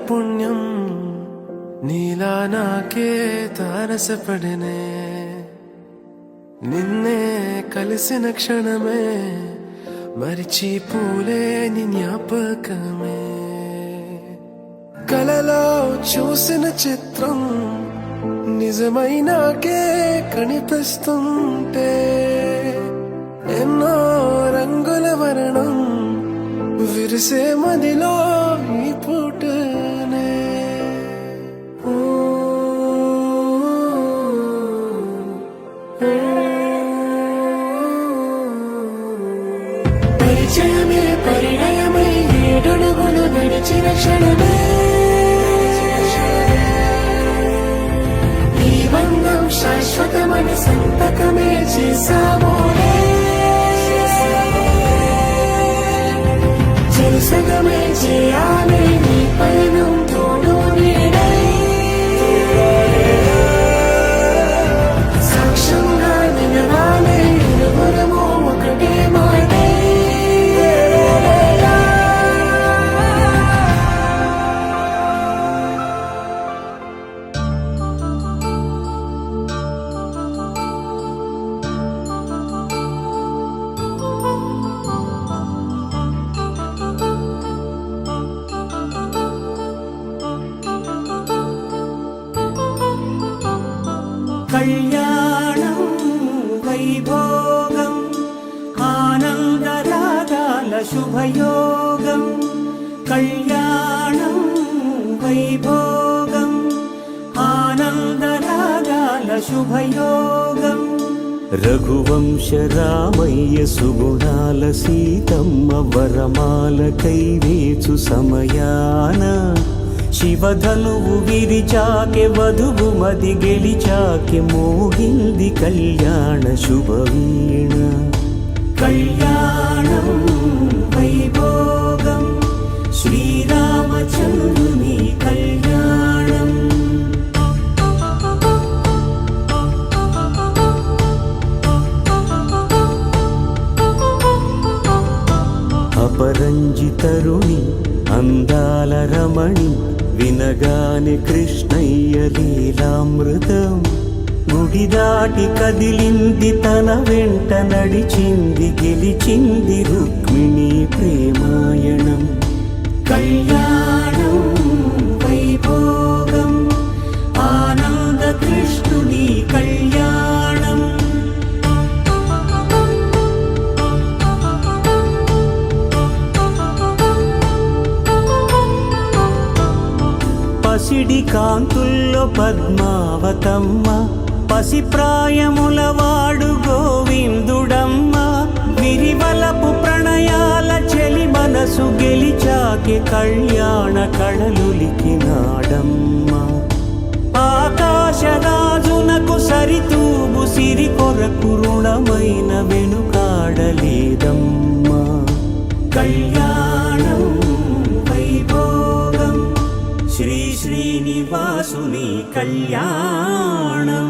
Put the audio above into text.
పుణ్యం నీలా నాకే తారసపడనే నిన్నే కలిసిన క్షణమే మరిచిపోలే నీ జ్ఞాపకమే కలలో చూసిన చిత్రం నిజమైనాకే కనిపిస్తుంటే ఎన్నో రంగుల వర్ణం విరిసే మదిలో ఈ పూటనే పరిచయమే పరిణయమై ఏడడుగులు నడిచిన క్షణమే ఈ బంధం శాశ్వతమని సంతకమే చేసామోలే సగమే చేయాలి నీ పయనం తోడు నీడై సాక్ష్యంగా నిలవాలి ఇరువురము ఒకటే మాటై కళ్యాణం వైభోగం ఆనందరాగాల శుభయోగం కళ్యాణం వైభోగం ఆనందరాగాల శుభయోగం రఘువంశ రామయ్య సుగుణాల సీతమ్మ వరమాల కైవేచు సమయాన శివధనువు విరిచాకె వధువు మది గెలిచాకె మోగింది కళ్యాణ శుభవీణ కళ్యాణం వైభోగం శ్రీరామచంద్రుని కళ్యాణం అపరంజితరుణి అందాల రమణి వినగానే కృష్ణయ్య లీలామృతం గుడి దాటి కదిలింది తన వెంట నడిచింది గెలిచింది రుక్మిణి ప్రేమాయణం కళ్యాణం వైభోగం ఆనంద కృష్ణుని కళ్యాణం పసిడి కాంతుల్లో పద్మావతమ్మ పసిప్రాయముల వాడు గోవిందుడమ్మ విరివలపు ప్రణయాల చెలి మనసు గెలిచాకే కళ్యాణ కళలులికినాడమ్మ ఆకాశరాజునకు సరితూబు సిరి కొరకు రుణమైన వెనుకాడలేదమ్మ కళ్యాణం వైభోగం శ్రీ శ్రీనివాసుని కళ్యాణం